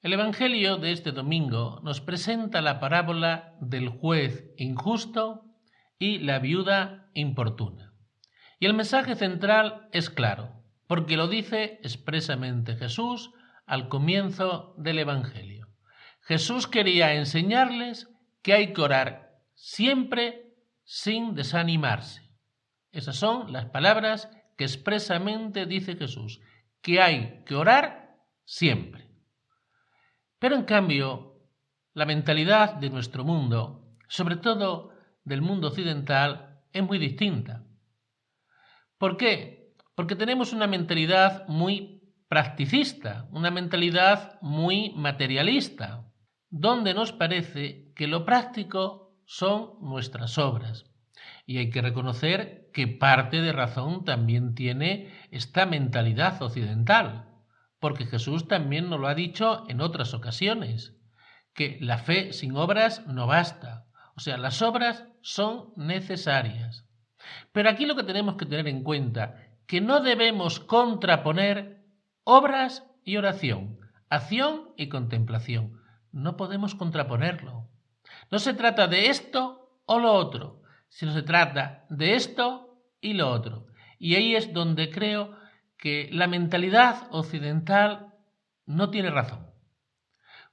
El Evangelio de este domingo nos presenta la parábola del juez injusto y la viuda importuna. Y el mensaje central es claro, porque lo dice expresamente Jesús al comienzo del Evangelio. Jesús quería enseñarles que hay que orar siempre sin desanimarse. Esas son las palabras que expresamente dice Jesús, que hay que orar siempre. Pero en cambio, la mentalidad de nuestro mundo, sobre todo del mundo occidental, es muy distinta. ¿Por qué? Porque tenemos una mentalidad muy practicista, una mentalidad muy materialista, donde nos parece que lo práctico son nuestras obras. Y hay que reconocer que parte de razón también tiene esta mentalidad occidental, porque Jesús también nos lo ha dicho en otras ocasiones, que la fe sin obras no basta. O sea, las obras son necesarias. Pero aquí lo que tenemos que tener en cuenta, que no debemos contraponer obras y oración, acción y contemplación. No podemos contraponerlo. No se trata de esto o lo otro, sino se trata de esto y lo otro. Y ahí es donde creo que la mentalidad occidental no tiene razón,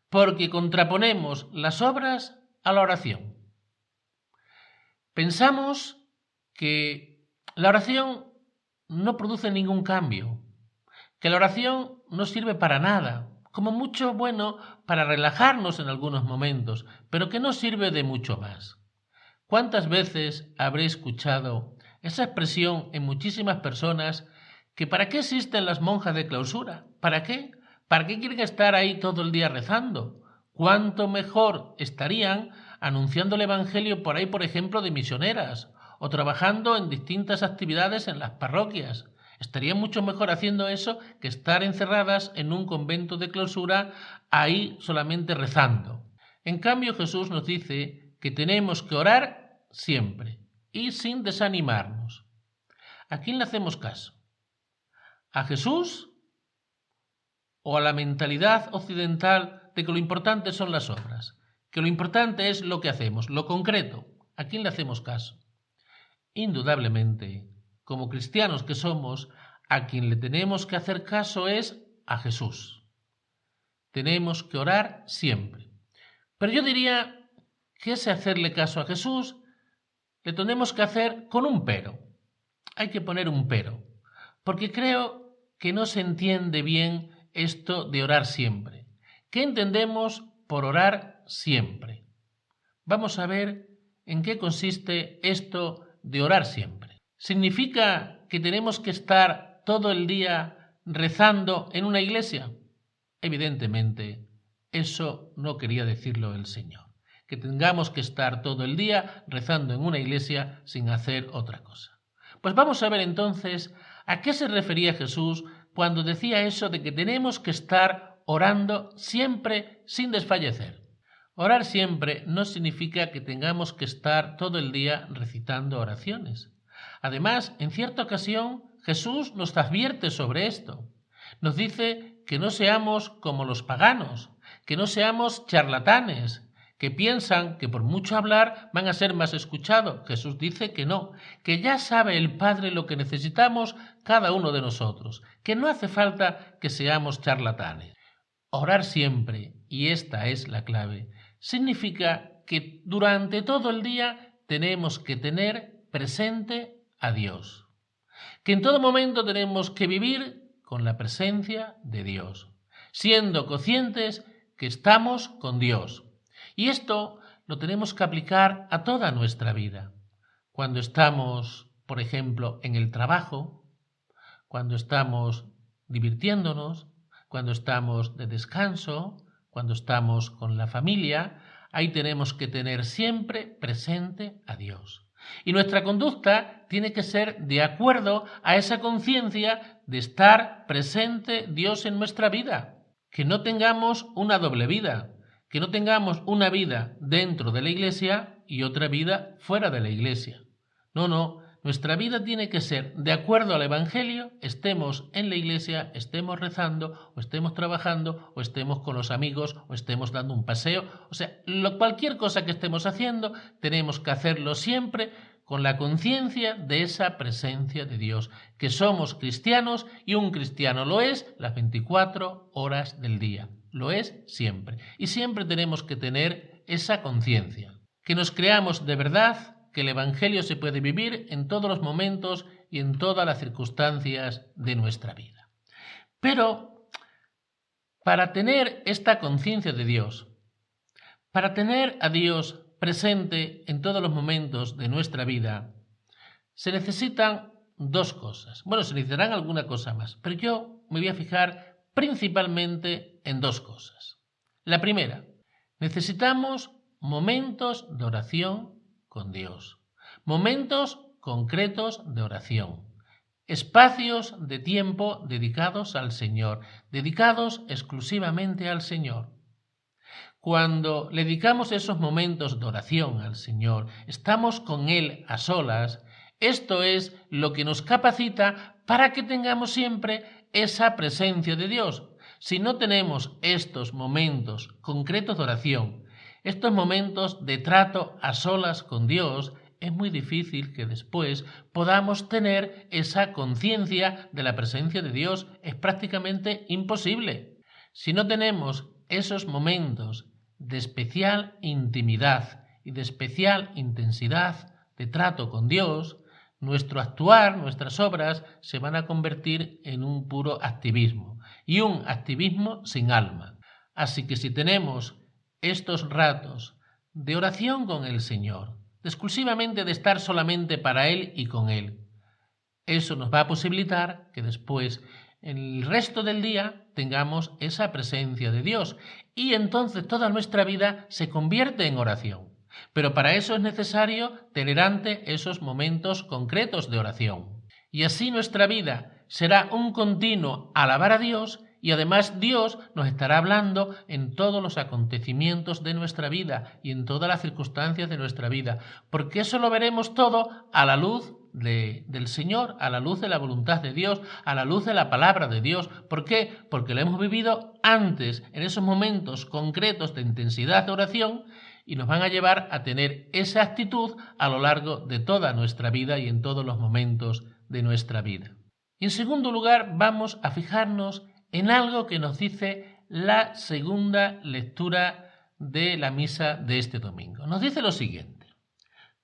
porque contraponemos las obras a la oración. Pensamos que la oración no produce ningún cambio, que la oración no sirve para nada, como mucho bueno para relajarnos en algunos momentos, pero que no sirve de mucho más. ¿Cuántas veces habré escuchado esa expresión en muchísimas personas que ¿para qué existen las monjas de clausura? ¿Para qué? ¿Para qué quieren estar ahí todo el día rezando? ¿Cuánto mejor estarían anunciando el Evangelio por ahí, por ejemplo, de misioneras o trabajando en distintas actividades en las parroquias? Estarían mucho mejor haciendo eso que estar encerradas en un convento de clausura ahí solamente rezando. En cambio, Jesús nos dice que tenemos que orar siempre y sin desanimarnos. ¿A quién le hacemos caso? ¿A Jesús o a la mentalidad occidental de que lo importante son las obras? Que lo importante es lo que hacemos, lo concreto. ¿A quién le hacemos caso? Indudablemente, como cristianos que somos, a quien le tenemos que hacer caso es a Jesús. Tenemos que orar siempre. Pero yo diría que ese hacerle caso a Jesús le tenemos que hacer con un pero. Hay que poner un pero, porque creo que no se entiende bien esto de orar siempre. ¿Qué entendemos por orar siempre? Vamos a ver en qué consiste esto de orar siempre. ¿Significa que tenemos que estar todo el día rezando en una iglesia? Evidentemente, eso no quería decirlo el Señor, que tengamos que estar todo el día rezando en una iglesia sin hacer otra cosa. Pues vamos a ver entonces a qué se refería Jesús cuando decía eso de que tenemos que estar orando siempre sin desfallecer. Orar siempre no significa que tengamos que estar todo el día recitando oraciones. Además, en cierta ocasión, Jesús nos advierte sobre esto. Nos dice que no seamos como los paganos, que no seamos charlatanes, que piensan que por mucho hablar van a ser más escuchados. Jesús dice que no, que ya sabe el Padre lo que necesitamos cada uno de nosotros, que no hace falta que seamos charlatanes. Orar siempre, y esta es la clave, significa que durante todo el día tenemos que tener presente a Dios, que en todo momento tenemos que vivir con la presencia de Dios, siendo conscientes que estamos con Dios. Y esto lo tenemos que aplicar a toda nuestra vida. Cuando estamos, por ejemplo, en el trabajo, cuando estamos divirtiéndonos, cuando estamos de descanso, cuando estamos con la familia, ahí tenemos que tener siempre presente a Dios. Y nuestra conducta tiene que ser de acuerdo a esa conciencia de estar presente Dios en nuestra vida. Que no tengamos una doble vida, que no tengamos una vida dentro de la iglesia y otra vida fuera de la iglesia. No, nuestra vida tiene que ser de acuerdo al Evangelio, estemos en la iglesia, estemos rezando, o estemos trabajando, o estemos con los amigos, o estemos dando un paseo. O sea, cualquier cosa que estemos haciendo, tenemos que hacerlo siempre con la conciencia de esa presencia de Dios, que somos cristianos y un cristiano lo es las 24 horas del día, lo es siempre. Y siempre tenemos que tener esa conciencia, que nos creamos de verdad que el Evangelio se puede vivir en todos los momentos y en todas las circunstancias de nuestra vida. Pero para tener esta conciencia de Dios, para tener a Dios presente en todos los momentos de nuestra vida, se necesitan dos cosas. Bueno, se necesitarán alguna cosa más, pero yo me voy a fijar principalmente en dos cosas. La primera, necesitamos momentos de oración con Dios, momentos concretos de oración, espacios de tiempo dedicados al Señor, dedicados exclusivamente al Señor. Cuando le dedicamos esos momentos de oración al Señor, estamos con Él a solas, esto es lo que nos capacita para que tengamos siempre esa presencia de Dios. Si no tenemos estos momentos concretos de oración, estos momentos de trato a solas con Dios, es muy difícil que después podamos tener esa conciencia de la presencia de Dios. Es prácticamente imposible. Si no tenemos esos momentos de especial intimidad y de especial intensidad de trato con Dios, nuestro actuar, nuestras obras se van a convertir en un puro activismo y un activismo sin alma. Así que si tenemos estos ratos de oración con el Señor, exclusivamente de estar solamente para Él y con Él, eso nos va a posibilitar que después, en el resto del día, tengamos esa presencia de Dios y entonces toda nuestra vida se convierte en oración. Pero para eso es necesario tener antes esos momentos concretos de oración. Y así nuestra vida será un continuo alabar a Dios y además Dios nos estará hablando en todos los acontecimientos de nuestra vida y en todas las circunstancias de nuestra vida, porque eso lo veremos todo a la luz del Señor, a la luz de la voluntad de Dios, a la luz de la palabra de Dios. ¿Por qué? Porque lo hemos vivido antes, en esos momentos concretos de intensidad de oración, y nos van a llevar a tener esa actitud a lo largo de toda nuestra vida y en todos los momentos de nuestra vida. Y en segundo lugar, vamos a fijarnos en algo que nos dice la segunda lectura de la misa de este domingo. Nos dice lo siguiente: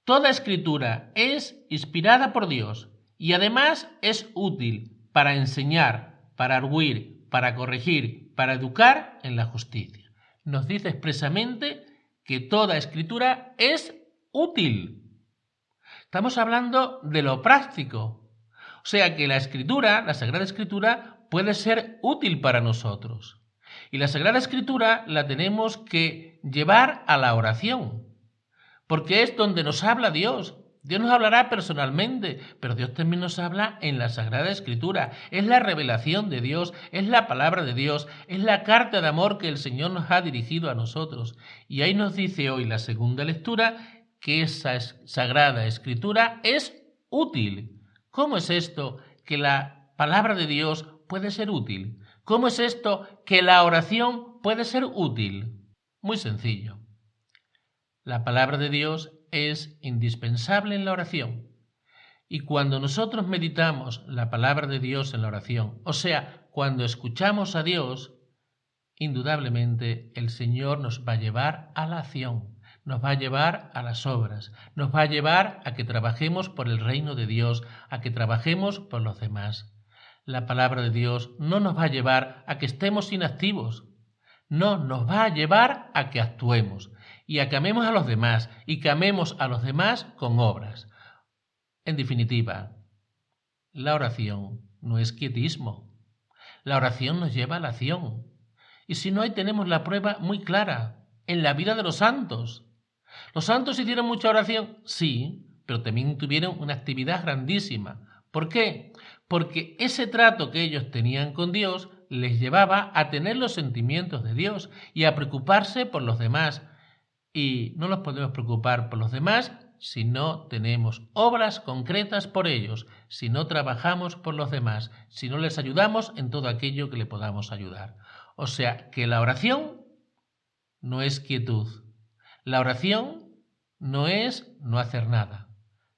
toda escritura es inspirada por Dios y además es útil para enseñar, para arguir, para corregir, para educar en la justicia. Nos dice expresamente que toda escritura es útil. Estamos hablando de lo práctico. O sea que la escritura, la Sagrada Escritura, puede ser útil para nosotros. Y la Sagrada Escritura la tenemos que llevar a la oración, porque es donde nos habla Dios. Dios nos hablará personalmente, pero Dios también nos habla en la Sagrada Escritura. Es la revelación de Dios, es la palabra de Dios, es la carta de amor que el Señor nos ha dirigido a nosotros. Y ahí nos dice hoy la segunda lectura que esa Sagrada Escritura es útil. ¿Cómo es esto que la palabra de Dios puede ser útil? ¿Cómo es esto que la oración puede ser útil? Muy sencillo. La palabra de Dios es indispensable en la oración. Y cuando nosotros meditamos la palabra de Dios en la oración, o sea, cuando escuchamos a Dios, indudablemente el Señor nos va a llevar a la acción, nos va a llevar a las obras, nos va a llevar a que trabajemos por el reino de Dios, a que trabajemos por los demás. La palabra de Dios no nos va a llevar a que estemos inactivos, no, nos va a llevar a que actuemos y a que amemos a los demás y que amemos a los demás con obras. En definitiva, la oración no es quietismo. La oración nos lleva a la acción. Y si no, ahí tenemos la prueba muy clara en la vida de los santos. ¿Los santos hicieron mucha oración? Sí, pero también tuvieron una actividad grandísima. ¿Por qué? Porque ese trato que ellos tenían con Dios les llevaba a tener los sentimientos de Dios y a preocuparse por los demás. Y no nos podemos preocupar por los demás si no tenemos obras concretas por ellos, si no trabajamos por los demás, si no les ayudamos en todo aquello que le podamos ayudar. O sea, que la oración no es quietud. La oración no es no hacer nada.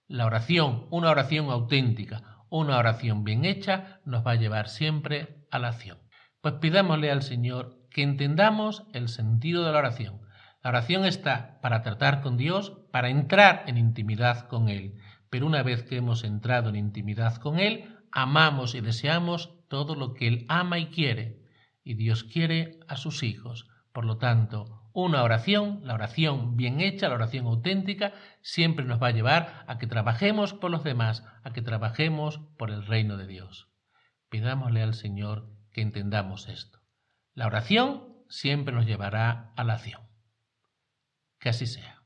La oración, una oración auténtica, una oración bien hecha, nos va a llevar siempre a la acción. Pues pidámosle al Señor que entendamos el sentido de la oración. La oración está para tratar con Dios, para entrar en intimidad con Él. Pero una vez que hemos entrado en intimidad con Él, amamos y deseamos todo lo que Él ama y quiere. Y Dios quiere a sus hijos. Por lo tanto, una oración, la oración bien hecha, la oración auténtica, siempre nos va a llevar a que trabajemos por los demás, a que trabajemos por el reino de Dios. Pidámosle al Señor que entendamos esto. La oración siempre nos llevará a la acción. Que así sea.